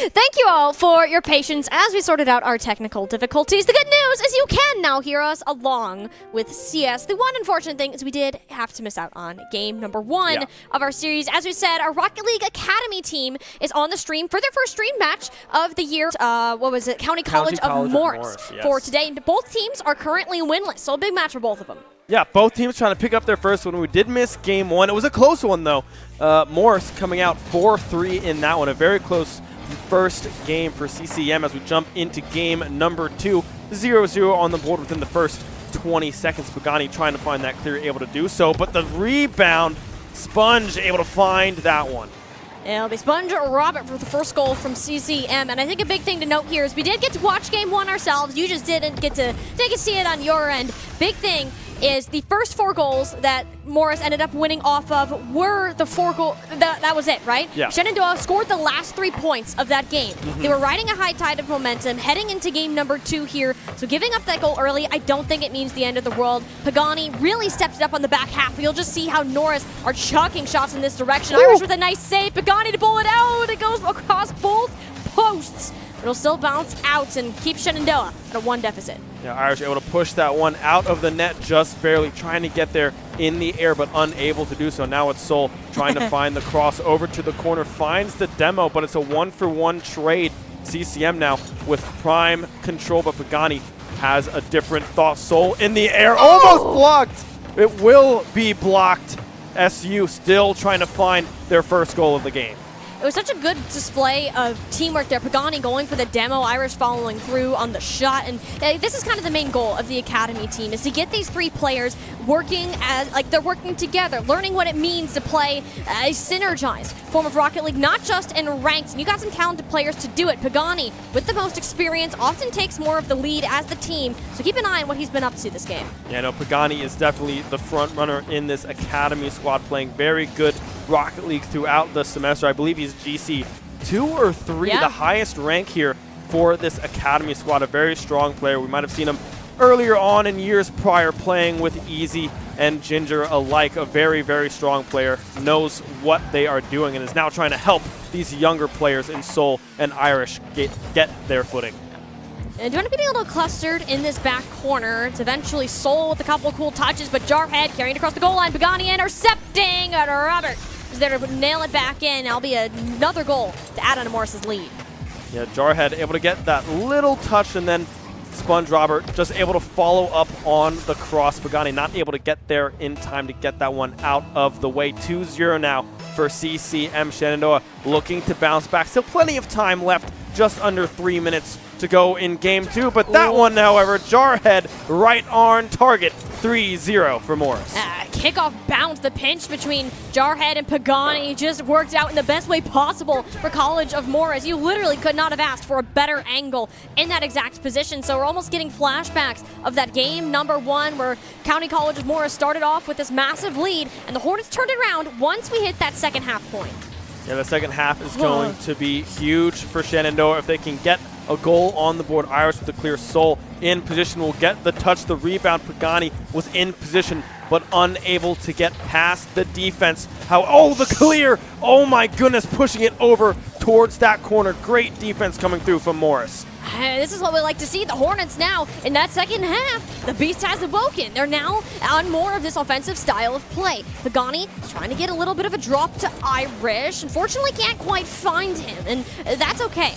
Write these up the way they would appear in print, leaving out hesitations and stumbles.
Thank you all for your patience as we sorted out our technical difficulties. The good news is you can now hear us along with CS. The one unfortunate thing is we did have to miss out on game number 1 of our series. As we said, our Rocket League Academy team is on the stream for their first stream match of the year. What was it? County College of Morris for today. And both teams are currently winless, so a big match for both of them. Yeah, both teams trying to pick up their first one. We did miss game 1. It was a close one, though. Morris coming out 4-3 in that one. A very close first game for CCM as we jump into game number 2. 0-0 on the board within the first 20 seconds. Pagani trying to find that clear, able to do so. But the rebound, Sponge able to find that one. It'll be Sponge or Robert for the first goal from CCM. And I think a big thing to note here is we did get to watch game 1 ourselves. You just didn't get to see it on your end. Big thing is the first 4 goals that Morris ended up winning off of were the 4 goals. That was it, right? Yeah. Shenandoah scored the last 3 points of that game. They were riding a high tide of momentum, heading into game number 2 here. So giving up that goal early, I don't think it means the end of the world. Pagani really stepped it up on the back half. You'll just see how Norris are chucking shots in this direction. Irish with a nice save. Pagani to pull it out. It goes across both posts. It'll still bounce out and keep Shenandoah at a 1 deficit. Yeah, Irish able to push that one out of the net just barely, trying to get there in the air, but unable to do so. Now it's Sol trying to find the cross over to the corner, finds the demo, but it's a 1-for-1 trade. CCM now with prime control, but Pagani has a different thought. Sol in the air, almost blocked. It will be blocked. SU still trying to find their first goal of the game. It was such a good display of teamwork there. Pagani going for the demo, Irish following through on the shot. And this is kind of the main goal of the Academy team, is to get these 3 players working as, like, they're working together, learning what it means to play a synergized form of Rocket League, not just in ranked. And you got some talented players to do it. Pagani, with the most experience, often takes more of the lead as the team. So keep an eye on what he's been up to this game. Yeah, no, Pagani is definitely the front runner in this Academy squad, playing very good Rocket League throughout the semester. I believe he's GC 2 or 3, the highest rank here for this Academy squad. A very strong player. We might have seen him earlier on in years prior playing with Easy and Ginger alike. A very, very strong player, knows what they are doing, and is now trying to help these younger players in Sol and Irish get their footing. And doing to be a little clustered in this back corner. It's eventually Sol with a couple of cool touches, but Jarhead carrying it across the goal line. Pagani intercepting, and Robert is there to nail it back in. That'll be another goal to add on to Morris's lead. Yeah, Jarhead able to get that little touch, and then Sponge Robert just able to follow up on the cross. Pagani not able to get there in time to get that one out of the way. 2-0 now for CCM. Shenandoah looking to bounce back. Still plenty of time left, just under 3 minutes to go in game 2, but that one, however, Jarhead right on target. 3-0 for Morris. Kickoff bounce, the pinch between Jarhead and Pagani just worked out in the best way possible for College of Morris. You literally could not have asked for a better angle in that exact position, so we're almost getting flashbacks of that game number 1 where County College of Morris started off with this massive lead, and the Hornets turned it around once we hit that second half point. Yeah, the second half is going to be huge for Shenandoah if they can get a goal on the board. Irish with the clear. Sol in position will get the touch, the rebound. Pagani was in position but unable to get past the defense. The clear! Oh my goodness, pushing it over towards that corner. Great defense coming through from Morris. This is what we like to see. The Hornets now, in that second half, the beast has awoken. They're now on more of this offensive style of play. Pagani is trying to get a little bit of a drop to Irish. Unfortunately, can't quite find him, and that's okay.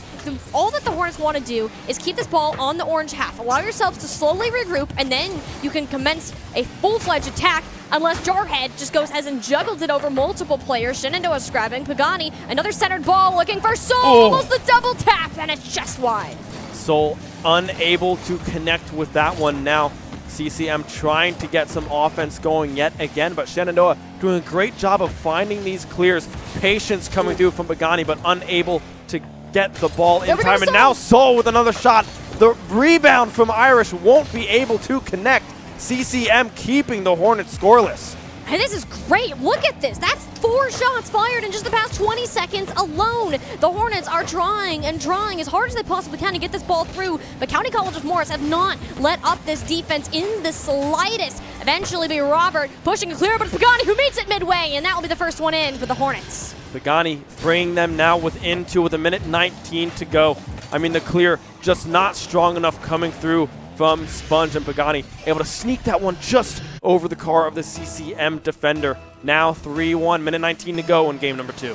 All that the Hornets want to do is keep this ball on the orange half. Allow yourselves to slowly regroup, and then you can commence a full-fledged attack unless Jarhead just goes ahead and juggles it over multiple players. Shenandoah is grabbing. Pagani, another centered ball looking for Sol. Almost the double tap, and it's just wide. Sol unable to connect with that one. Now CCM trying to get some offense going yet again, but Shenandoah doing a great job of finding these clears. Patience coming through from Pagani, but unable to get the ball in time. And now Sol with another shot. The rebound from Irish won't be able to connect. CCM keeping the Hornets scoreless. And this is great. Look at this. That's 4 shots fired in just the past 20 seconds alone. The Hornets are trying and trying as hard as they possibly can to get this ball through, but County College of Morris have not let up this defense in the slightest. Eventually be Robert pushing a clear, but it's Pagani who meets it midway, and that will be the first one in for the Hornets. Pagani bringing them now within 2 with a minute 19 to go. I mean, the clear just not strong enough coming through from Sponge, and Pagani able to sneak that one just over the car of the CCM defender. Now 3-1, minute 19 to go in game number 2.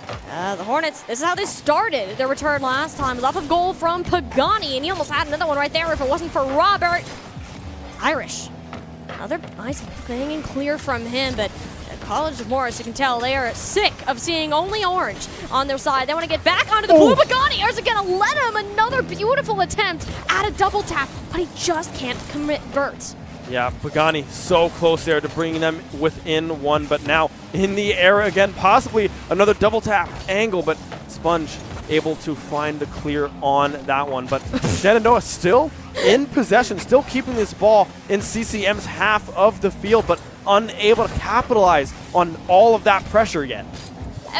The Hornets, this is how they started their return last time. It was off of goal from Pagani, and he almost had another one right there if it wasn't for Robert. Irish. Another nice hanging clear from him, but College of Morris, you can tell they are sick of seeing only orange on their side. They want to get back onto the blue. Pagani is going to let him. Another beautiful attempt at a double tap, but he just can't convert. Yeah, Pagani so close there to bringing them within 1, but now in the air again, possibly another double tap angle, but Sponge able to find the clear on that one. But Shenandoah still in possession, still keeping this ball in CCM's half of the field, but unable to capitalize on all of that pressure yet.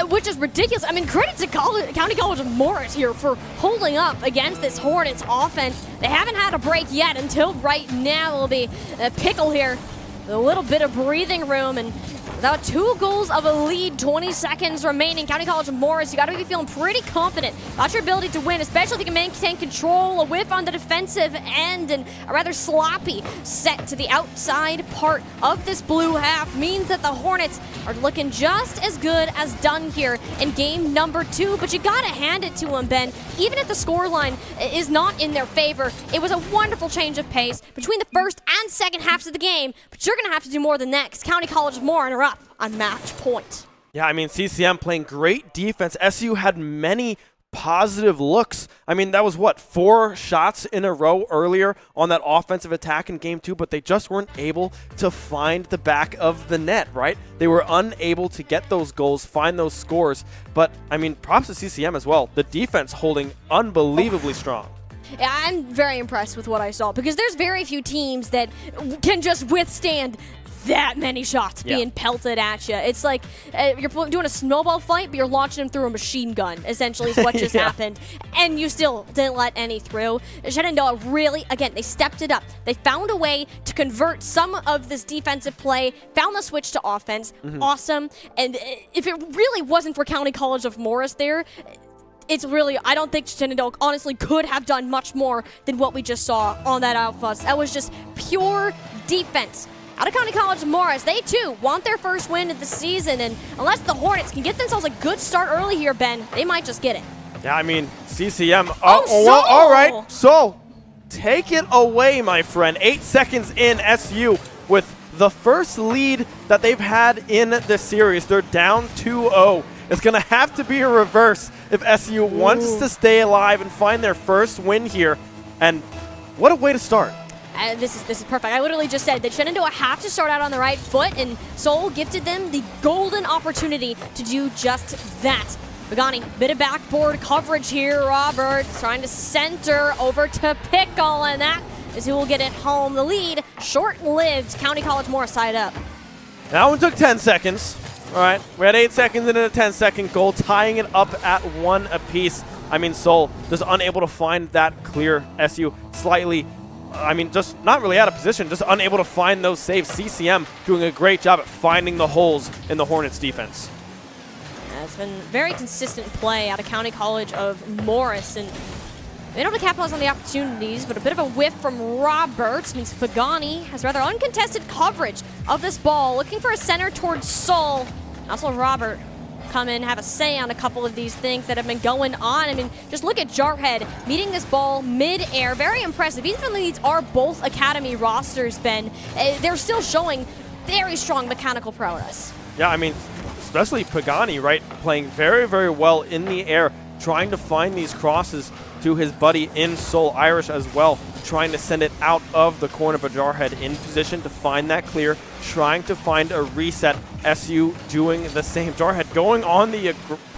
Which is ridiculous. I mean, credit to County College of Morris here for holding up against this Hornets offense. They haven't had a break yet until right now. It'll be a pickle here. A little bit of breathing room, and without 2 goals of a lead, 20 seconds remaining, County College of Morris, you got to be feeling pretty confident about your ability to win, especially if you can maintain control, a whiff on the defensive end, and a rather sloppy set to the outside part of this blue half means that the Hornets are looking just as good as done here in game number 2, but you got to hand it to them, Ben. Even if the scoreline is not in their favor, it was a wonderful change of pace between the first and second halves of the game, but you're going to have to do more than that because County College of Morris are up on match point. Yeah, I mean, CCM playing great defense. SU had many positive looks. I mean, that was, what, 4 shots in a row earlier on that offensive attack in game 2, but they just weren't able to find the back of the net, right? They were unable to get those goals, find those scores. But, I mean, props to CCM as well. The defense holding unbelievably strong. Yeah, I'm very impressed with what I saw because there's very few teams that can just withstand that many shots being pelted at you. It's like you're doing a snowball fight, but you're launching them through a machine gun, essentially, is what just happened. And you still didn't let any through. Shenandoah really, again, they stepped it up. They found a way to convert some of this defensive play, found the switch to offense. Awesome. And if it really wasn't for County College of Morris there, it's really, I don't think Shenandoah honestly could have done much more than what we just saw on that outfuss. That was just pure defense. Out of County College of Morris, they too want their first win of the season, and unless the Hornets can get themselves a good start early here, Ben, they might just get it. Yeah, I mean, CCM. Well, all right. So, take it away, my friend. 8 seconds in, SU with the first lead that they've had in the series. They're down 2-0. It's going to have to be a reverse if SU wants to stay alive and find their first win here. And what a way to start. This is perfect. I literally just said that Shenandoah have to start out on the right foot, and Seoul gifted them the golden opportunity to do just that. Pagani, bit of backboard coverage here. Robert trying to center over to Pickle, and that is who will get it home. The lead, short-lived. County College Morris side up. That one took 10 seconds. All right, we had 8 seconds into a 10-second goal, tying it up at 1 apiece. I mean, Seoul just unable to find that clear. SU slightly, I mean, just not really out of position, just unable to find those saves. CCM doing a great job at finding the holes in the Hornets defense. Yeah, it's been very consistent play out of County College of Morris, and they don't have to capitalize on the opportunities, but a bit of a whiff from Roberts means Pagani has rather uncontested coverage of this ball, looking for a center towards Seoul. Also, Robert come in, have a say on a couple of these things that have been going on. I mean, just look at Jarhead meeting this ball mid-air. Very impressive. Even though these are both Academy rosters, Ben, they're still showing very strong mechanical prowess. Yeah, I mean, especially Pagani, right? Playing very, very well in the air, trying to find these crosses to his buddy in Seoul. Irish as well, trying to send it out of the corner, but Jarhead in position to find that clear, trying to find a reset. SU doing the same. Jarhead going on the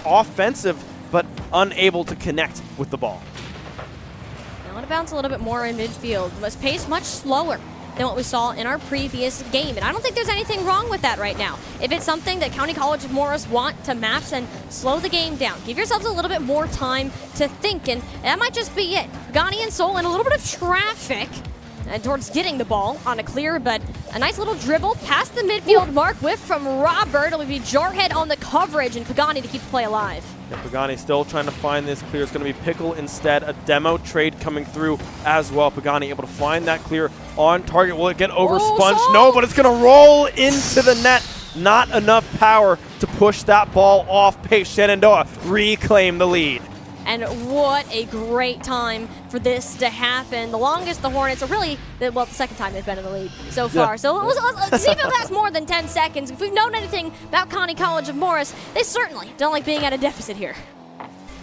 offensive, but unable to connect with the ball. I want to bounce a little bit more in midfield. It was paced much slower than what we saw in our previous game. And I don't think there's anything wrong with that right now. If it's something that County College of Morris want to match, then slow the game down. Give yourselves a little bit more time to think, and that might just be it. Pagani and Seoul in a little bit of traffic. towards getting the ball on a clear, but a nice little dribble past the midfield mark. Whiff from Robert. It'll be Jarhead on the coverage and Pagani to keep the play alive. Yeah, Pagani still trying to find this clear. It's going to be Pickle instead. A demo trade coming through as well. Pagani able to find that clear on target. Will it get over Sponge? No, but it's going to roll into the net. Not enough power to push that ball off pace. Shenandoah reclaim the lead. And what a great time for this to happen. The longest the Hornets are really, well, the second time they've been in the lead so far. Yeah. So let's see if it lasts more than 10 seconds. If we've known anything about Connie College of Morris, they certainly don't like being at a deficit here.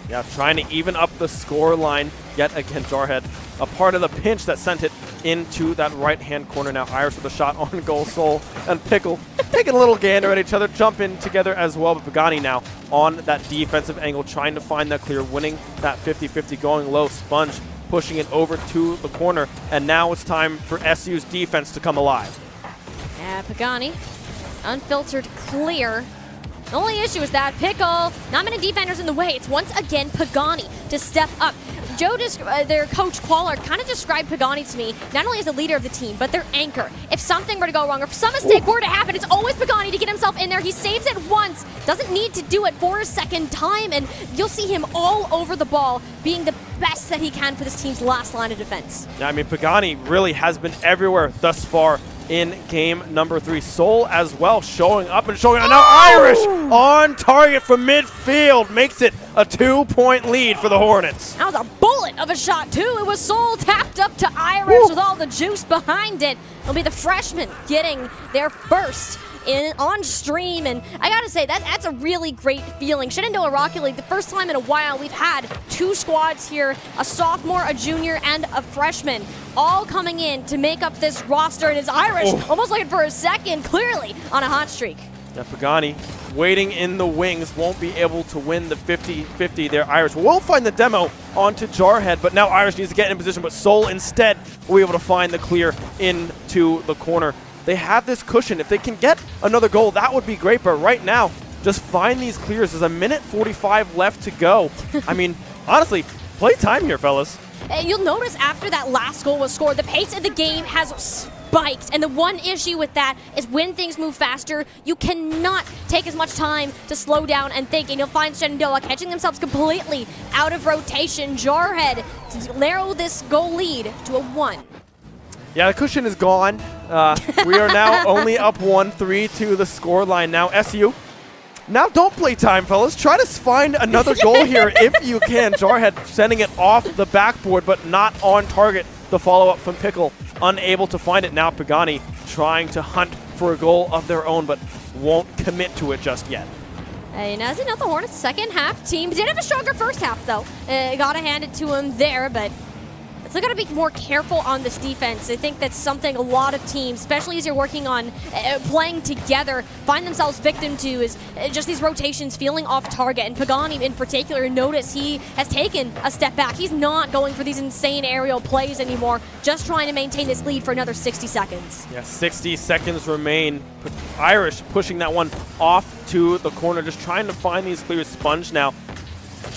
Yeah, trying to even up the score line yet again. Jarhead, a part of the pinch that sent it into that right-hand corner. Now Irish with a shot on goal. Soul and Pickle taking a little gander at each other, jump in together as well. But Pagani now on that defensive angle, trying to find that clear, winning that 50-50, going low. Sponge pushing it over to the corner. And now it's time for SU's defense to come alive. Yeah, Pagani, unfiltered clear. The only issue is that Pickle, not many defenders in the way. It's once again Pagani to step up. Joe, their coach Qualler, kind of described Pagani to me, not only as the leader of the team, but their anchor. If something were to go wrong, or if some mistake were to happen, it's always Pagani to get himself in there. He saves it once, doesn't need to do it for a second time, and you'll see him all over the ball, being the best that he can for this team's last line of defense. Yeah, I mean, Pagani really has been everywhere thus far in game number 3. Soul as well showing up and showing out. Now Irish on target from midfield makes it a 2-point lead for the Hornets. That was a bullet of a shot too. It was Soul tapped up to Irish with all the juice behind it. It'll be the freshman getting their first on stream, and I gotta say that's a really great feeling. Shenandoah Rocket League, the first time in a while we've had 2 squads here, a sophomore, a junior, and a freshman, all coming in to make up this roster. And it's Irish almost looking for a second, clearly on a hot streak. Yeah, Pagani waiting in the wings, won't be able to win the 50-50 there. Irish will find the demo onto Jarhead, but now Irish needs to get in position, but Soul instead will be able to find the clear into the corner. They have this cushion. If they can get another goal, that would be great. But right now, just find these clears. There's a minute 45 left to go. I mean, honestly, play time here, fellas. You'll notice after that last goal was scored, the pace of the game has spiked. And the one issue with that is when things move faster, you cannot take as much time to slow down and think. And you'll find Shenandoah catching themselves completely out of rotation. Jarhead to narrow this goal lead to a 1. Yeah, the cushion is gone. We are now only up 1-3 to the score line. Now SU, now don't play time, fellas. Try to find another goal here if you can. Jarhead sending it off the backboard, but not on target. The follow-up from Pickle, unable to find it. Now Pagani trying to hunt for a goal of their own, but won't commit to it just yet. As you know, the Hornets' second half team did have a stronger first half, though. Gotta hand it to him there, but still got to be more careful on this defense. I think that's something a lot of teams, especially as you're working on playing together, find themselves victim to, is just these rotations feeling off target. And Pagani in particular, notice he has taken a step back. He's not going for these insane aerial plays anymore, just trying to maintain this lead for another 60 seconds. Yeah, 60 seconds remain. Irish pushing that one off to the corner, just trying to find these clears. Sponge now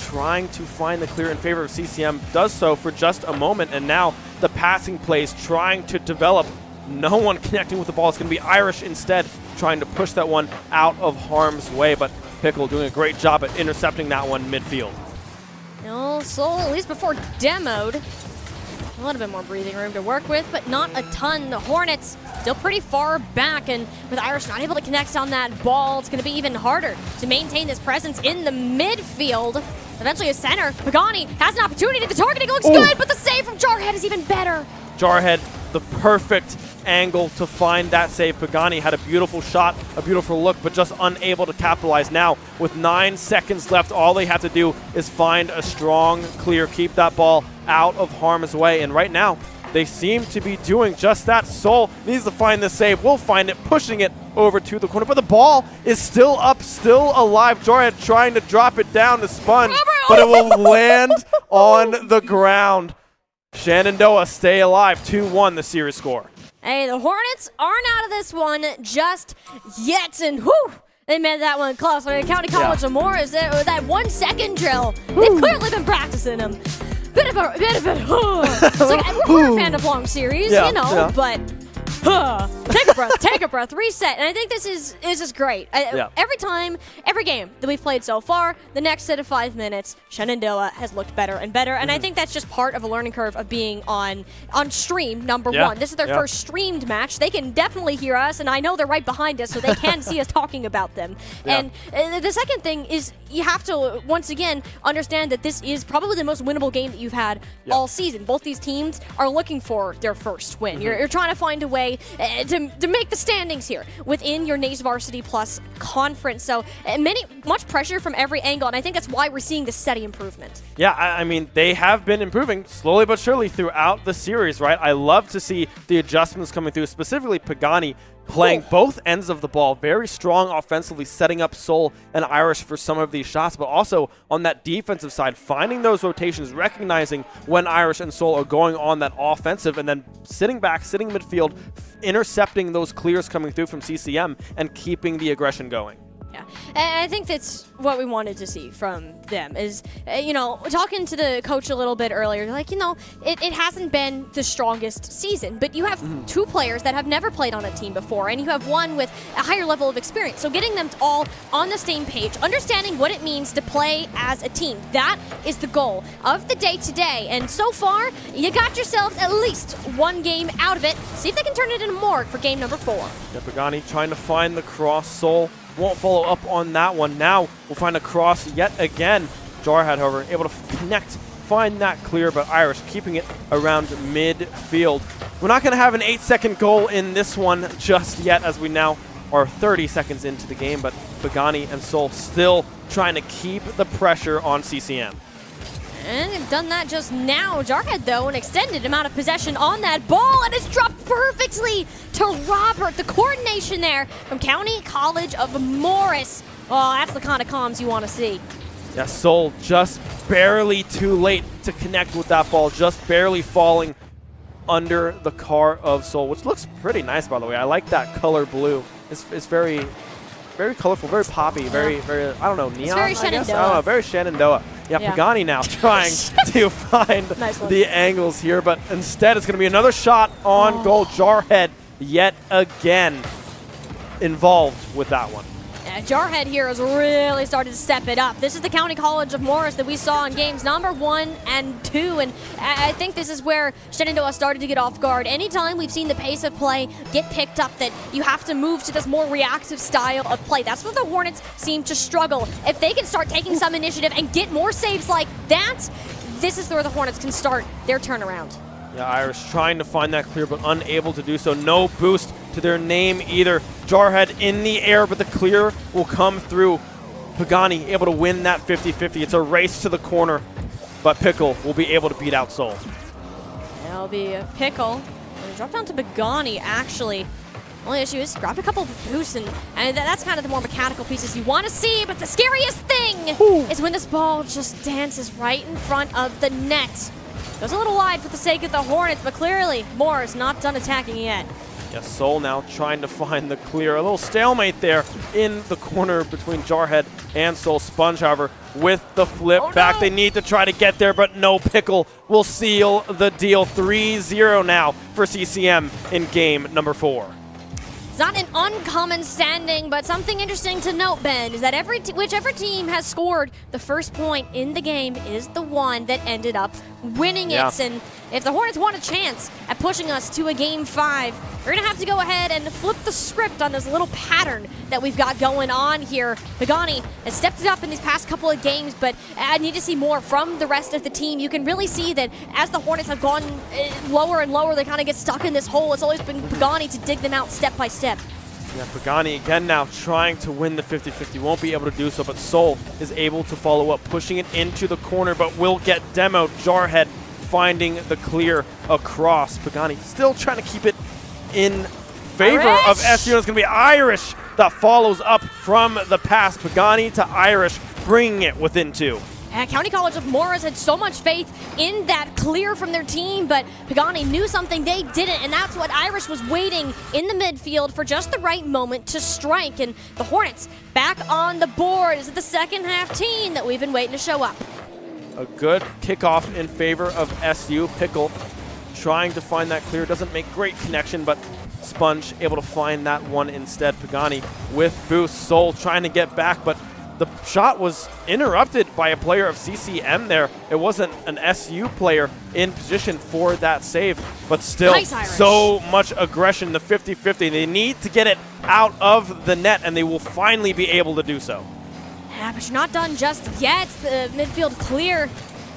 trying to find the clear in favor of CCM, does so for just a moment, and now the passing plays trying to develop. No one connecting with the ball. It's going to be Irish instead, trying to push that one out of harm's way, but Pickle doing a great job at intercepting that one midfield. No, Soul, at least before demoed, a little bit more breathing room to work with, but not a ton. The Hornets still pretty far back, and with Irish not able to connect on that ball, it's going to be even harder to maintain this presence in the midfield. Eventually a center. Pagani has an opportunity. The targeting looks good, but the save from Jarhead is even better. Jarhead, the perfect angle to find that save. Pagani had a beautiful shot, a beautiful look, but just unable to capitalize. Now, with 9 seconds left, all they have to do is find a strong clear, keep that ball out of harm's way. And right now, they seem to be doing just that. Soul needs to find the save. We'll find it, pushing it over to the corner. But the ball is still up, still alive. Jarhead trying to drop it down to Sponge, but it will land on the ground. Shenandoah stay alive. 2-1 the series score. Hey, the Hornets aren't out of this one just yet. And whew, they made that one close. I mean, County College of Morris, that 1 second drill, they've clearly been practicing them. bit of a, it's like, we're a fan of long series, you know, but take a breath, reset. And I think this is great. Every time, every game that we've played so far, the next set of 5 minutes, Shenandoah has looked better and better. And I think that's just part of a learning curve of being on stream, number one. This is their first streamed match. They can definitely hear us, and I know they're right behind us, so they can see us talking about them. And the second thing is you have to, once again, understand that this is probably the most winnable game that you've had all season. Both these teams are looking for their first win. You're trying to find a way to make the standings here within your NACE Varsity Plus conference. So much pressure from every angle, and I think that's why we're seeing this steady improvement. Yeah, I mean, they have been improving slowly but surely throughout the series, right? I love to see the adjustments coming through, specifically Pagani playing both ends of the ball, very strong offensively, setting up Soul and Irish for some of these shots, but also on that defensive side, finding those rotations, recognizing when Irish and Soul are going on that offensive, and then sitting back, sitting midfield, intercepting those clears coming through from CCM and keeping the aggression going. Yeah, and I think that's what we wanted to see from them is, you know, talking to the coach a little bit earlier, like, you know, it hasn't been the strongest season, but you have two players that have never played on a team before, and you have one with a higher level of experience. So getting them all on the same page, understanding what it means to play as a team, that is the goal of the day today. And so far, you got yourselves at least one game out of it. See if they can turn it into more for game number 4. Yeah, Pagani trying to find the cross. Soul won't follow up on that one. Now we'll find a cross yet again. Jarhead, however, able to connect, find that clear, but Irish keeping it around midfield. We're not going to have an 8-second goal in this one just yet, as we now are 30 seconds into the game, but Pagani and Soul still trying to keep the pressure on CCM. And they've done that just now. Jarhead, though, an extended amount of possession on that ball, and it's dropped perfectly to Robert. The coordination there from County College of Morris. Oh, that's the kind of comms you want to see. Yeah, Soul just barely too late to connect with that ball, just barely falling under the car of Soul, which looks pretty nice, by the way. I like that color blue. It's very, very colorful, very poppy, very, I don't know, neon, it's very I guess? I don't know, very Shenandoah. Yeah, Pagani now trying to find the angles here, but instead it's going to be another shot on goal. Jarhead yet again involved with that one. Yeah, Jarhead here has really started to step it up. This is the County College of Morris that we saw in games number 1 and 2, and I think this is where Shenandoah started to get off guard. Anytime we've seen the pace of play get picked up, that you have to move to this more reactive style of play. That's where the Hornets seem to struggle. If they can start taking some initiative and get more saves like that, this is where the Hornets can start their turnaround. Yeah, Irish trying to find that clear, but unable to do so. No boost to their name either. Jarhead in the air, but the clear will come through. Pagani able to win that 50-50. It's a race to the corner, but Pickle will be able to beat out Soul. It'll be a Pickle. It'll drop down to Pagani, actually. Only issue is grab a couple of boosts, and that's kind of the more mechanical pieces you want to see, but the scariest thing is when this ball just dances right in front of the net. Goes a little wide for the sake of the Hornets, but clearly Morris not done attacking yet. Yeah, Soul now trying to find the clear. A little stalemate there in the corner between Jarhead and Soul. Sponge, however, with the flip back. They need to try to get there, but no. Pickle will seal the deal. 3-0 now for CCM in game number 4. It's not an uncommon standing, but something interesting to note, Ben, is that whichever team has scored the first point in the game is the one that ended up winning it. And if the Hornets want a chance at pushing us to a game 5, we're going to have to go ahead and flip the script on this little pattern that we've got going on here. Pagani has stepped it up in these past couple of games, but I need to see more from the rest of the team. You can really see that as the Hornets have gone lower and lower, they kind of get stuck in this hole. It's always been Pagani to dig them out step by step. Yeah, Pagani again now trying to win the 50-50. Won't be able to do so, but Soul is able to follow up, pushing it into the corner, but will get demoed. Jarhead finding the clear across. Pagani still trying to keep it in favor of SU. It's going to be Irish that follows up from the pass. Pagani to Irish, bringing it within 2. County College of Morris had so much faith in that clear from their team, but Pagani knew something they didn't, and that's what Irish was waiting in the midfield for just the right moment to strike. And the Hornets back on the board. Is it the second half team that we've been waiting to show up? A good kickoff in favor of SU. Pickle trying to find that clear. Doesn't make great connection, but Sponge able to find that one instead. Pagani with boost. Soul trying to get back, but the shot was interrupted by a player of CCM there. It wasn't an SU player in position for that save, but still nice, Irish. So much aggression, the 50-50. They need to get it out of the net, and they will finally be able to do so. Yeah, but you're not done just yet. The midfield clear.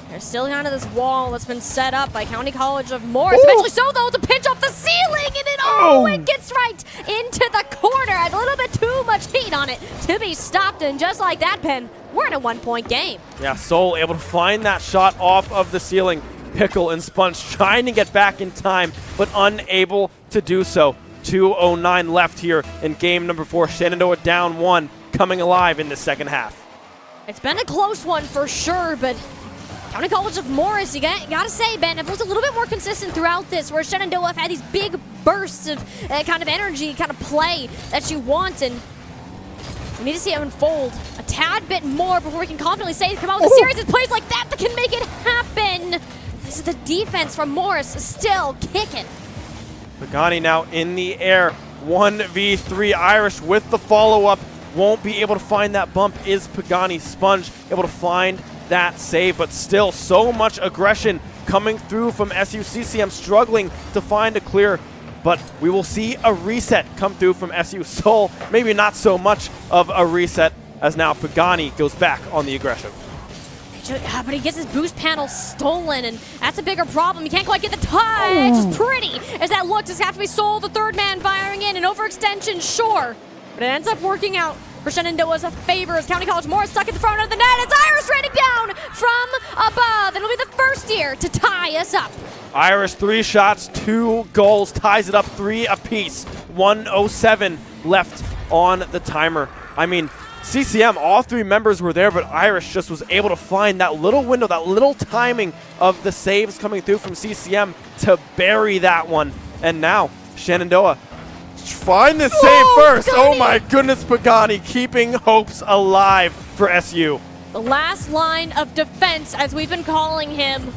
There's still kind of this wall that's been set up by County College of Morris. Ooh. Eventually so, though, to pinch off the ceiling, and it gets right into the corner. A little bit too much heat on it to be stopped, and just like that, Ben, we're in a 1-point game. Yeah, Soul able to find that shot off of the ceiling. Pickle and Sponge trying to get back in time, but unable to do so. 2:09 left here in game number 4. Shenandoah down 1, coming alive in the second half. It's been a close one for sure, but County College of Morris, you gotta say, Ben, it was a little bit more consistent throughout this, where Shenandoah have had these big bursts of kind of energy, kind of play that you want, and we need to see it unfold a tad bit more before we can confidently say come out with a series of plays like that that can make it happen. This is the defense from Morris still kicking. Pagani now in the air, 1v3. Irish with the follow-up, won't be able to find that bump. Is Pagani. Sponge able to find that save, but still so much aggression coming through from SU-CCM, struggling to find a clear, but we will see a reset come through from SU. Soul, maybe not so much of a reset, as now Pagani goes back on the aggression. Yeah, but he gets his boost panel stolen, and that's a bigger problem. He can't quite get the touch as pretty as that looks. It's have to be Soul, the third man, firing in, an overextension, sure, but it ends up working out for Shenandoah's favor as County College Morris stuck in the front of the net. It's Irish raining down from above. It'll be the first year to tie us up. Irish 3 shots, 2 goals, ties it up 3 apiece. 1:07 left on the timer. I mean, CCM, all 3 members were there, but Irish just was able to find that little window, that little timing of the saves coming through from CCM to bury that one. And now, Shenandoah find the save first. Pagani. Oh my goodness, Pagani keeping hopes alive for SU. The last line of defense, as we've been calling him.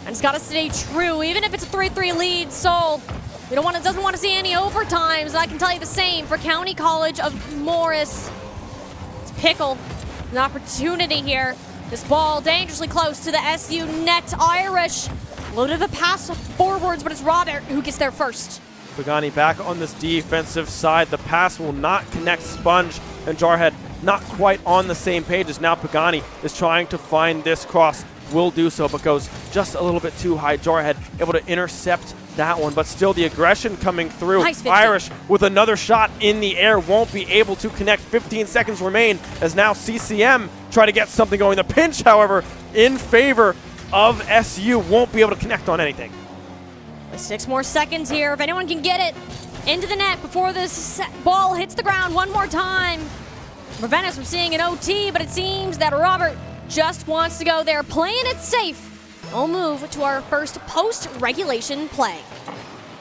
And it's got to stay true, even if it's a 3-3 lead. Soul, we doesn't want to see any overtimes. I can tell you the same for County College of Morris. It's Pickle, an opportunity here. This ball dangerously close to the SU net. Irish, a little bit of a pass forwards, but it's Robert who gets there first. Pagani back on this defensive side. The pass will not connect. Sponge and Jarhead not quite on the same page as now Pagani is trying to find this cross. Will do so, but goes just a little bit too high. Jarhead able to intercept that one, but still the aggression coming through. Nice 50. Irish with another shot in the air, won't be able to connect. 15 seconds remain as now CCM try to get something going. The pinch, however, in favor of SU, won't be able to connect on anything. 6 more seconds here. If anyone can get it into the net before this ball hits the ground one more time, prevent us from seeing an OT, but it seems that Robert just wants to go there, playing it safe. We'll move to our first post-regulation play.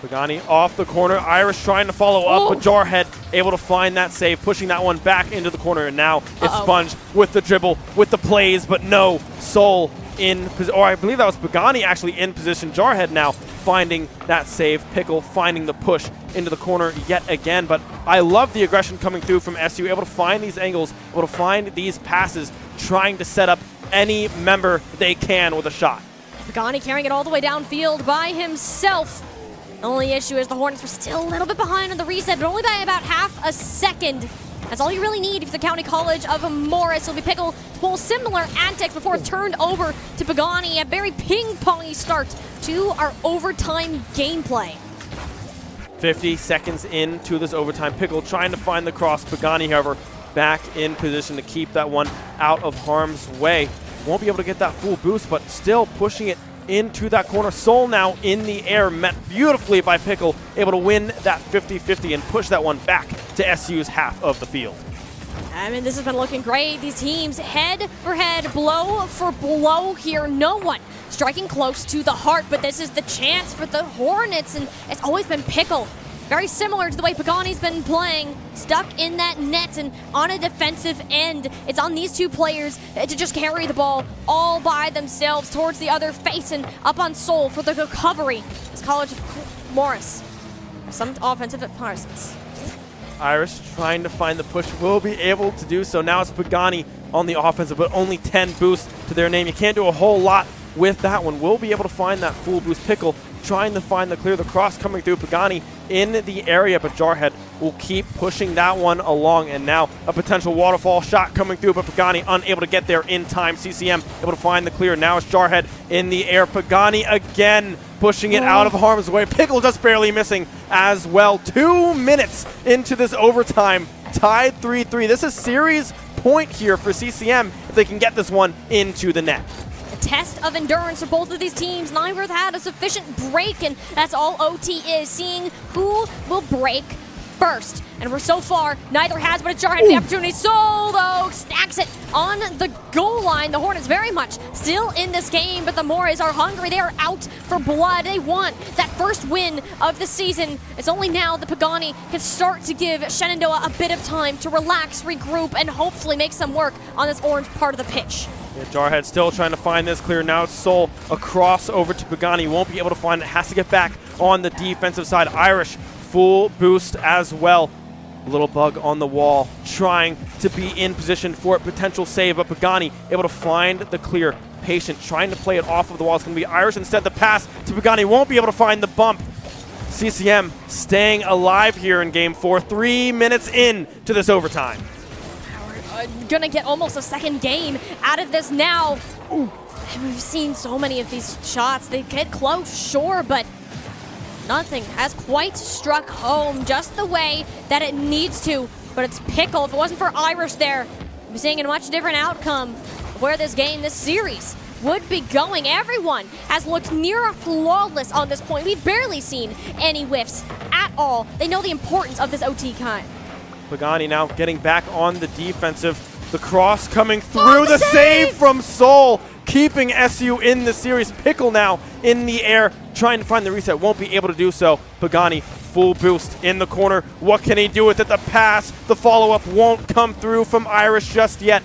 Pagani off the corner. Irish trying to follow up, but Jarhead able to find that save, pushing that one back into the corner. And now it's Sponge with the dribble, with the plays, but no. Soul in position, or I believe that was Pagani actually in position. Jarhead now finding that save. Pickle finding the push into the corner yet again. But I love the aggression coming through from SU, able to find these angles, able to find these passes, trying to set up any member they can with a shot. Pagani carrying it all the way downfield by himself. The only issue is the Hornets were still a little bit behind on the reset, but only by about half a second. That's all you really need if the County College of Morris. Will be Pickle to pull similar antics before it's turned over to Pagani. A very ping-pongy start to our overtime gameplay. 50 seconds into this overtime. Pickle trying to find the cross. Pagani, however, back in position to keep that one out of harm's way. Won't be able to get that full boost, but still pushing it into that corner. Soul now in the air, met beautifully by Pickle, able to win that 50-50 and push that one back to SU's half of the field. I mean, this has been looking great. These teams head for head, blow for blow here. No one striking close to the heart, but this is the chance for the Hornets, and it's always been Pickle very similar to the way Pagani's been playing, stuck in that net and on a defensive end. It's on these two players to just carry the ball all by themselves towards the other face and up on Soul for the recovery. It's College of Morris. Some offensive at Parsons. Irish trying to find the push, will be able to do so. Now it's Pagani on the offensive, but only 10 boosts to their name. You can't do a whole lot with that one. Will be able to find that full boost. Pickle trying to find the clear. The cross coming through Pagani in the area, but Jarhead will keep pushing that one along. And now a potential waterfall shot coming through, but Pagani unable to get there in time. CCM able to find the clear. Now it's Jarhead in the air. Pagani again pushing it out of harm's way. Pickle just barely missing as well. 2 minutes into this overtime, tied 3-3. This is series point here for CCM if they can get this one into the net. A test of endurance for both of these teams. Neither had a sufficient break, and that's all OT is, seeing who will break first. And we're so far, neither has, but it's Jarhead with the opportunity. Soul, though, stacks it on the goal line. The Hornets very much still in this game, but the Mores are hungry. They are out for blood. They want that first win of the season. It's only now that Pagani can start to give Shenandoah a bit of time to relax, regroup, and hopefully make some work on this orange part of the pitch. Yeah, Jarhead still trying to find this clear. Now it's Soul across over to Pagani. Won't be able to find it. Has to get back on the defensive side. Irish full boost as well. Little bug on the wall, trying to be in position for a potential save, but Pagani able to find the clear. Patient, trying to play it off of the wall. It's going to be Irish instead. The pass to Pagani won't be able to find the bump. CCM staying alive here in Game 4, 3 minutes in to this overtime. We're gonna get almost a second game out of this now. Ooh. And we've seen so many of these shots. They get close, sure, but nothing has quite struck home just the way that it needs to. But it's Pickle. If it wasn't for Irish there, we'd be seeing a much different outcome of where this game, this series, would be going. Everyone has looked near flawless on this point. We've barely seen any whiffs at all. They know the importance of this OT time. Pagani now getting back on the defensive. The cross coming through. The save from Soul, keeping SU in the series. Pickle now in the air, trying to find the reset. Won't be able to do so. Pagani full boost in the corner. What can he do with it? The pass, the follow-up won't come through from Irish just yet.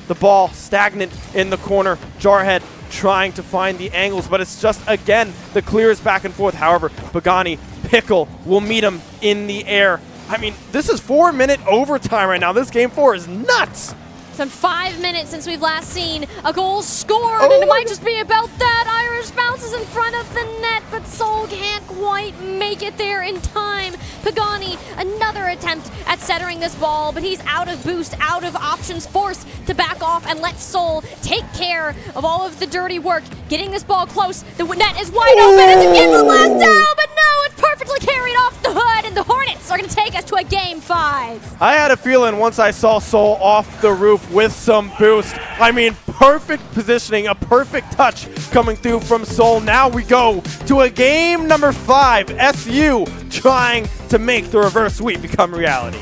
The ball stagnant in the corner. Jarhead trying to find the angles, but it's just, again, the clears back and forth. However, Pagani, Pickle will meet him in the air. I mean, this is 4-minute overtime right now. This Game 4 is nuts. It's been 5 minutes since we've last seen a goal scored, and it might just be about that. Irish bounces in front of the net, but Soul can't quite make it there in time. Pagani, another attempt at centering this ball, but he's out of boost, out of options, forced to back off and let Soul take care of all of the dirty work, getting this ball close. The net is wide open. It's again the last down, but no, it's perfectly carried off the hood, and the Hornets are going to take us to a Game 5. I had a feeling once I saw Soul off the roof with some boost. I mean, perfect positioning, a perfect touch coming through from Soul. Now we go to a game number 5. SU trying to make the reverse sweep become reality.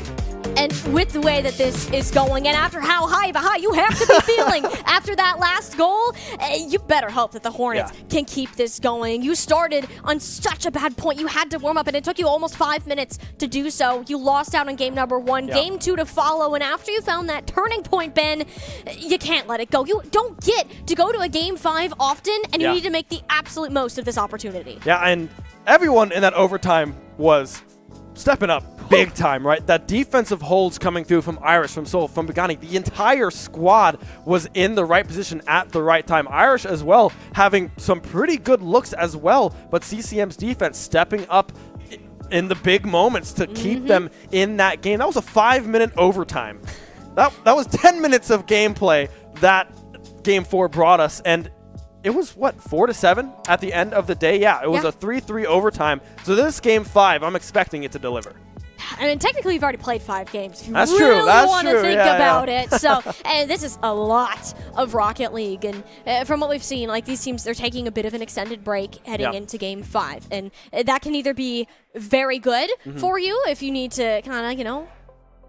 And with the way that this is going, and after how high of a high you have to be feeling after that last goal, you better hope that the Hornets can keep this going. You started on such a bad point. You had to warm up, and it took you almost 5 minutes to do so. You lost out on game number 1, game 2 to follow, and after you found that turning point, Ben, you can't let it go. You don't get to go to a game 5 often, and you need to make the absolute most of this opportunity. Yeah, and everyone in that overtime was stepping up big time, right? That defensive holds coming through from Irish, from Soul, from Pagani. The entire squad was in the right position at the right time. Irish as well having some pretty good looks as well, but CCM's defense stepping up in the big moments to keep them in that game. That was a 5-minute overtime. That was 10 minutes of gameplay that Game 4 brought us, and it was, what, 4-7 at the end of the day? Yeah, it was a 3-3 overtime. So this Game 5, I'm expecting it to deliver. I mean, technically, you've already played 5 games. If you That's really true. That's want to true. think about it. So, and this is a lot of Rocket League. And from what we've seen, like, these teams, they're taking a bit of an extended break heading into Game 5. And that can either be very good for you if you need to kind of,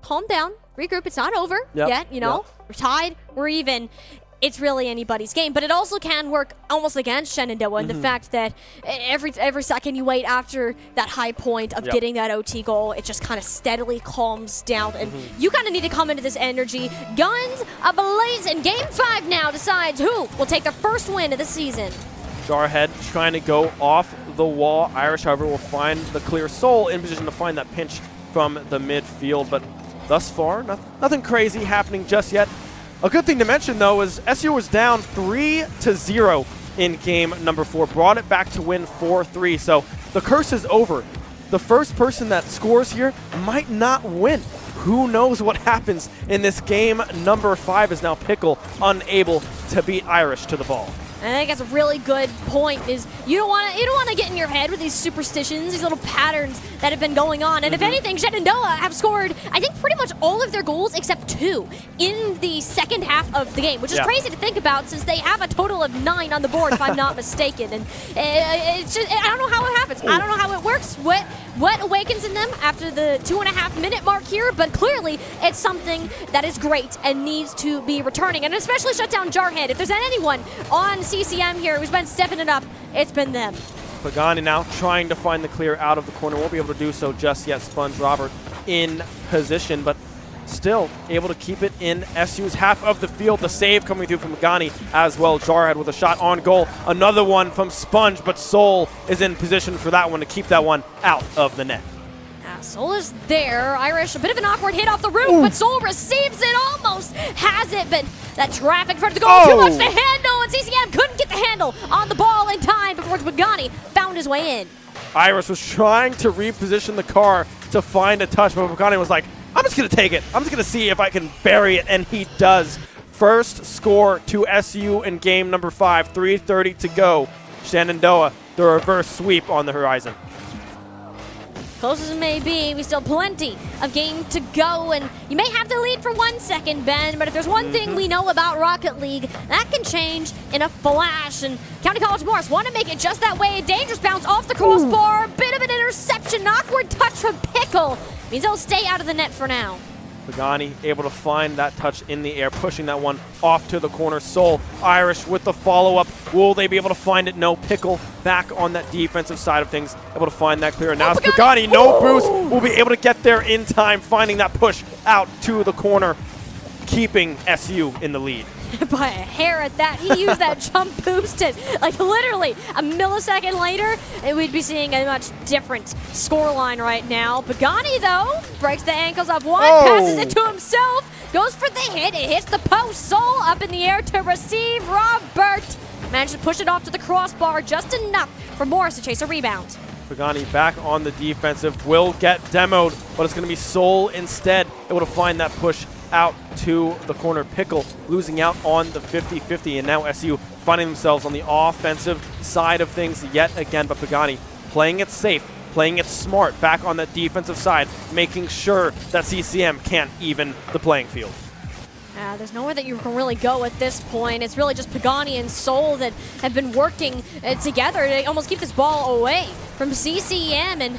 calm down, regroup. It's not over yet, We're tied, we're even. it's really anybody's game. But it also can work almost against Shenandoah in the fact that every second you wait after that high point of getting that OT goal, it just kind of steadily calms down. And you kind of need to come into this energy. Guns ablaze, and Game 5 now decides who will take their first win of the season. Jarhead trying to go off the wall. Irish, however, will find the clear. Soul in position to find that pinch from the midfield, but thus far, nothing crazy happening just yet. A good thing to mention, though, is SU was down 3-0 in game number 4, brought it back to win 4-3, so the curse is over. The first person that scores here might not win. Who knows what happens in this game number 5 is now Pickle unable to beat Irish to the ball. I think that's a really good point. Is you don't want to get in your head with these superstitions, these little patterns that have been going on. And if anything, Shenandoah have scored, I think, pretty much all of their goals except 2 in the second half of the game, which is crazy to think about since they have a total of 9 on the board, if I'm not mistaken. And it's just, I don't know how it happens. I don't know how it works. What awakens in them after the 2.5-minute mark here? But clearly, it's something that is great and needs to be returning, and especially shut down Jarhead. If there's anyone on CCM here who's been stepping it up, it's been them. Pagani now trying to find the clear out of the corner. Won't be able to do so just yet. Sponge Robert in position, but still able to keep it in SU's half of the field. The save coming through from Pagani as well. Jarhead with a shot on goal. Another one from Sponge, but Soul is in position for that one to keep that one out of the net. Soul is there. Irish, a bit of an awkward hit off the roof, but Soul receives it, almost has it, but that traffic in front of the goal, too much to handle, and CCM couldn't get the handle on the ball in time before Pagani found his way in. Irish was trying to reposition the car to find a touch, but Pagani was like, I'm just going to take it. I'm just going to see if I can bury it, and he does. First score to SU in game number 5, 3:30 to go. Shenandoah, the reverse sweep on the horizon. Close as it may be, we still have plenty of game to go, and you may have the lead for 1 second, Ben, but if there's one thing we know about Rocket League, that can change in a flash, and County College Morris want to make it just that way. A dangerous bounce off the crossbar, bit of an interception, awkward touch from Pickle. Means they'll stay out of the net for now. Pagani able to find that touch in the air, pushing that one off to the corner. Soul, Irish with the follow-up. Will they be able to find it? No. Pickle back on that defensive side of things, able to find that clear. Now it's Pagani, no boost. Will be able to get there in time, finding that push out to the corner, keeping SU in the lead. By a hair at that. He used that jump boost, and like literally a millisecond later, and we'd be seeing a much different scoreline right now. Pagani, though, breaks the ankles of one, passes it to himself, goes for the hit, it hits the post. Soul up in the air to receive. Robert managed to push it off to the crossbar, just enough for Morris to chase a rebound. Pagani back on the defensive, will get demoed, but it's going to be Soul instead, able to find that push out to the corner. Pickle losing out on the 50-50, and now SU finding themselves on the offensive side of things yet again, but Pagani playing it safe, playing it smart, back on that defensive side, making sure that CCM can't even the playing field. There's nowhere that you can really go at this point. It's really just Pagani and Soul that have been working together to almost keep this ball away from CCM, and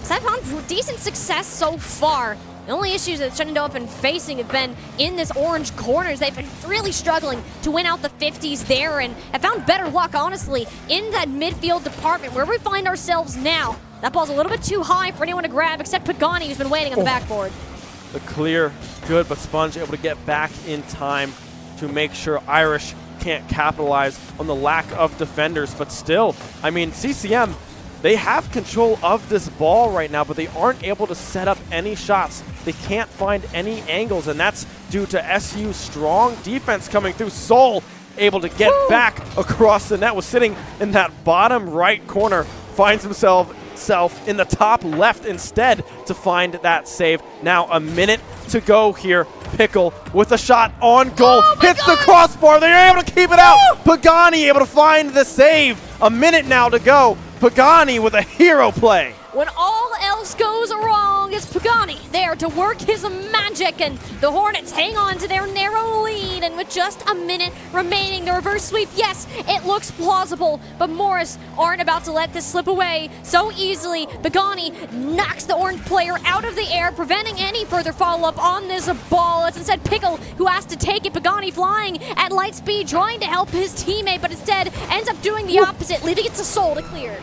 I've found decent success so far. The only issues that Shenandoah have been facing have been in this orange corners. They've been really struggling to win out the 50s there, and have found better luck, honestly, in that midfield department where we find ourselves now. That ball's a little bit too high for anyone to grab except Pagani, who's been waiting on the backboard. The clear, good, but Sponge able to get back in time to make sure Irish can't capitalize on the lack of defenders. But still, I mean, CCM, they have control of this ball right now, but they aren't able to set up any shots. They can't find any angles, and that's due to SU's strong defense coming through. Soul able to get back across the net, was sitting in that bottom right corner, finds himself in the top left instead to find that save. Now a minute to go here. Pickle with a shot on goal, hits the crossbar. They're able to keep it out. Pagani able to find the save. A minute now to go. Pagani with a hero play. When all else goes wrong, it's Pagani there to work his magic, and the Hornets hang on to their narrow lead. And win with just a minute remaining. The reverse sweep, yes, it looks plausible, but Morris aren't about to let this slip away so easily. Pagani knocks the orange player out of the air, preventing any further follow-up on this ball. It's instead Pickle who has to take it. Pagani flying at light speed, trying to help his teammate, but instead ends up doing the opposite, leaving it to Soul to clear.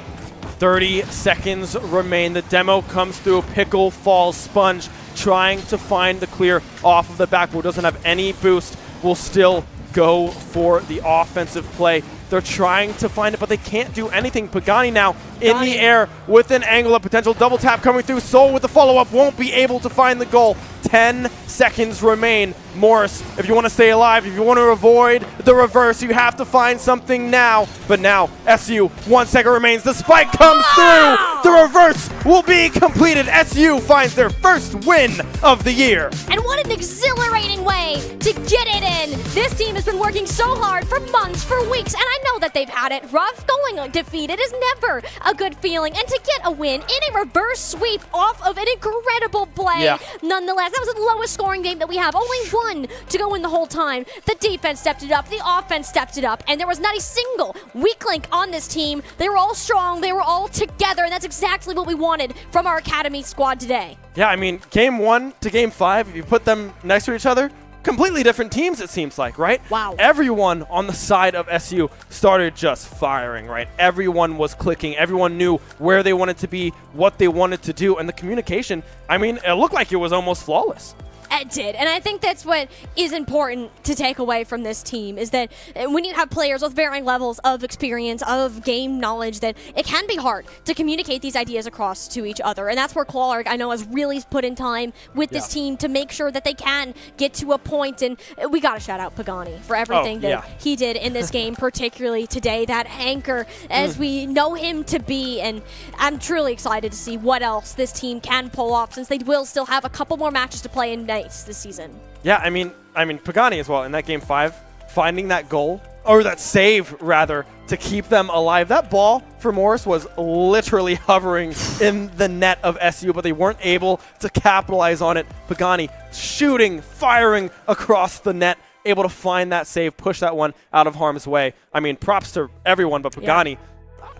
30 seconds remain. The demo comes through. Pickle falls. Sponge trying to find the clear off of the backboard. Doesn't have any boost. Will still go for the offensive play. They're trying to find it, but they can't do anything. Pagani now in the air with an angle of potential. Double tap coming through. Soul with the follow-up. Won't be able to find the goal. 10 seconds remain. Morris, if you want to stay alive, if you want to avoid the reverse, you have to find something now. But now, SU, 1 second remains. The spike comes through. The reverse will be completed. SU finds their first win of the year. And what an exhilarating way to get it in. This team has been working so hard for months, for weeks, and I know that they've had it rough. Going undefeated is never a good feeling. And to get a win in a reverse sweep off of an incredible play, nonetheless, that was the lowest scoring game that we have. Only one to go in the whole time. The defense stepped it up, the offense stepped it up, and there was not a single weak link on this team. They were all strong, they were all together, and that's exactly what we wanted from our Academy squad today. Yeah, I mean, game 1 to game 5, if you put them next to each other, completely different teams, it seems like, right? Wow. Everyone on the side of SU started just firing, right? Everyone was clicking. Everyone knew where they wanted to be, what they wanted to do, and the communication, I mean, it looked like it was almost flawless. It did, and I think that's what is important to take away from this team, is that when you have players with varying levels of experience, of game knowledge, that it can be hard to communicate these ideas across to each other. And that's where Clark, I know, has really put in time with this team to make sure that they can get to a point. And we got to shout out Pagani for everything that he did in this game, particularly today, that anchor as we know him to be. And I'm truly excited to see what else this team can pull off, since they will still have a couple more matches to play in NACE this season. Yeah, I mean Pagani as well in that game 5, finding that goal, or that save rather, to keep them alive. That ball for Morris was literally hovering in the net of SU, but they weren't able to capitalize on it. Pagani shooting, firing across the net, able to find that save, push that one out of harm's way. I mean, props to everyone, but Pagani,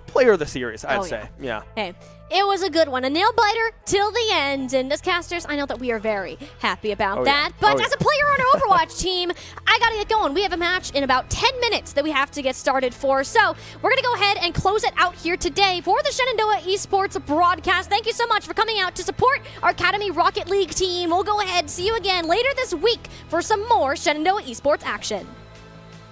player of the series, I'd say. Yeah. Hey, it was a good one. A nail-biter till the end. And as casters, I know that we are very happy about that. But as a player on our Overwatch team, I got to get going. We have a match in about 10 minutes that we have to get started for. So we're going to go ahead and close it out here today for the Shenandoah Esports broadcast. Thank you so much for coming out to support our Academy Rocket League team. We'll go ahead and see you again later this week for some more Shenandoah Esports action.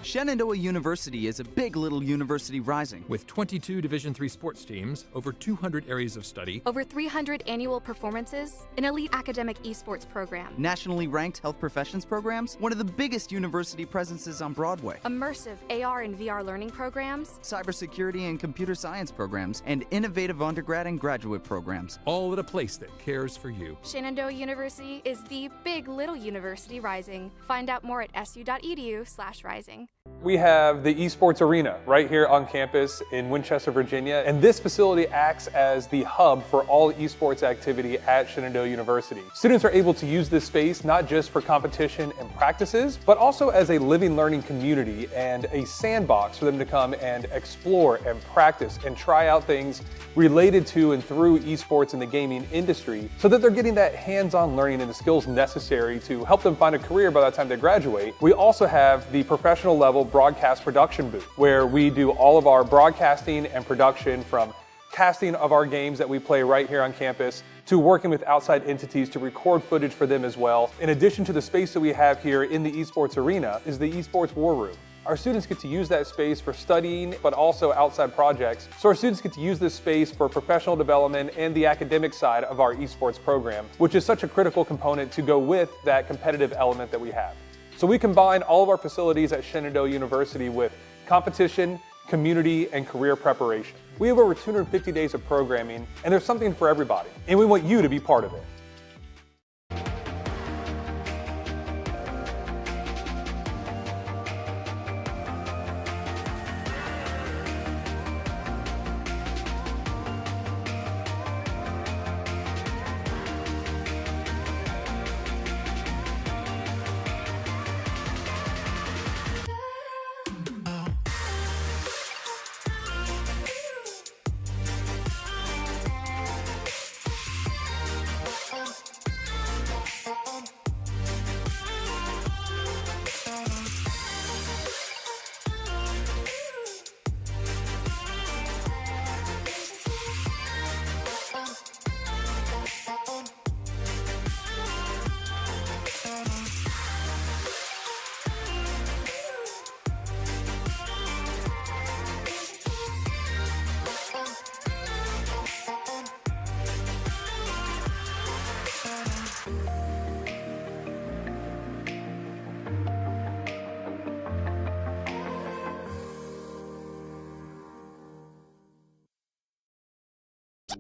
Shenandoah University is a big little university rising. With 22 Division III sports teams, over 200 areas of study, over 300 annual performances, an elite academic esports program, nationally ranked health professions programs, one of the biggest university presences on Broadway, immersive AR and VR learning programs, cybersecurity and computer science programs, and innovative undergrad and graduate programs. all at a place that cares for you. Shenandoah University is the big little university rising. Find out more at su.edu/rising. We have the esports arena right here on campus in Winchester, Virginia, and this facility acts as the hub for all esports activity at Shenandoah University. Students are able to use this space not just for competition and practices, but also as a living learning community and a sandbox for them to come and explore and practice and try out things related to and through esports in the gaming industry, so that they're getting that hands-on learning and the skills necessary to help them find a career by the time they graduate. We also have the professional level broadcast production booth, where we do all of our broadcasting and production, from casting of our games that we play right here on campus to working with outside entities to record footage for them as well. In addition to the space that we have here in the esports arena is the esports war room. Our students get to use that space for studying, but also outside projects. So our students get to use this space for professional development and the academic side of our esports program, which is such a critical component to go with that competitive element that we have. So we combine all of our facilities at Shenandoah University with competition, community, and career preparation. We have over 250 days of programming, and there's something for everybody, and we want you to be part of it.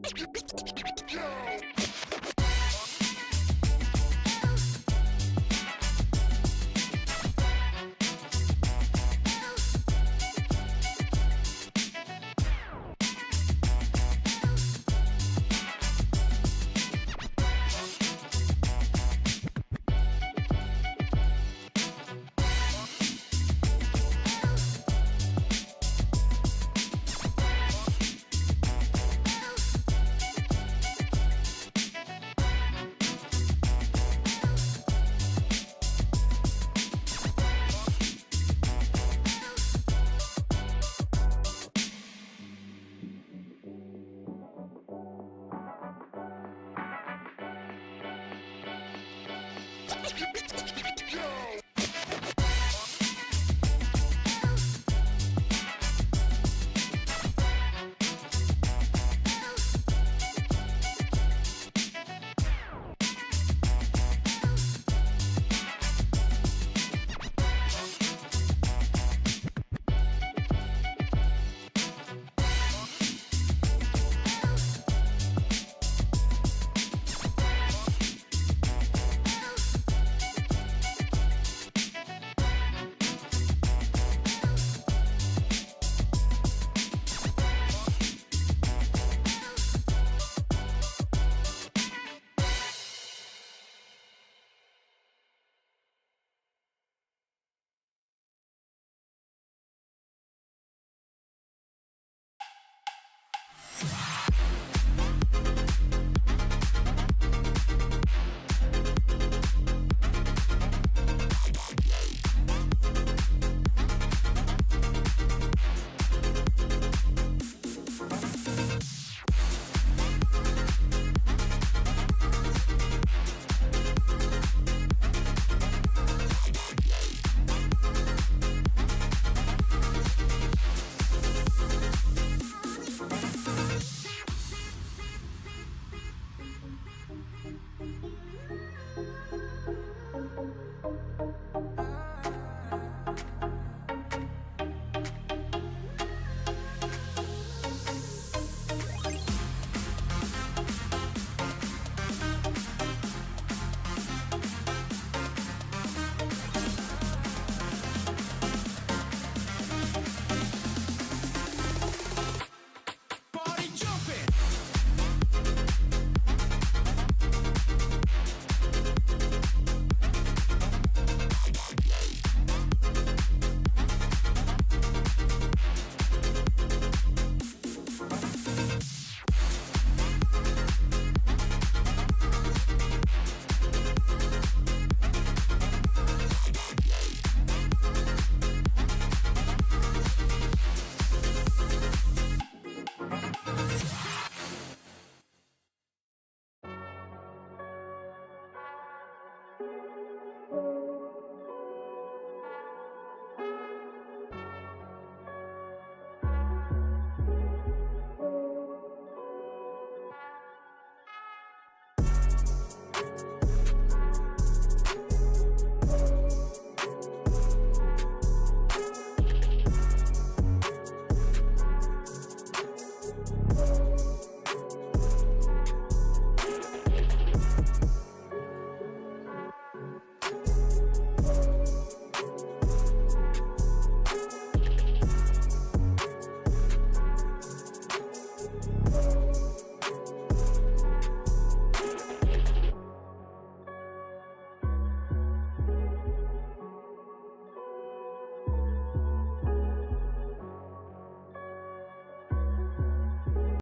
You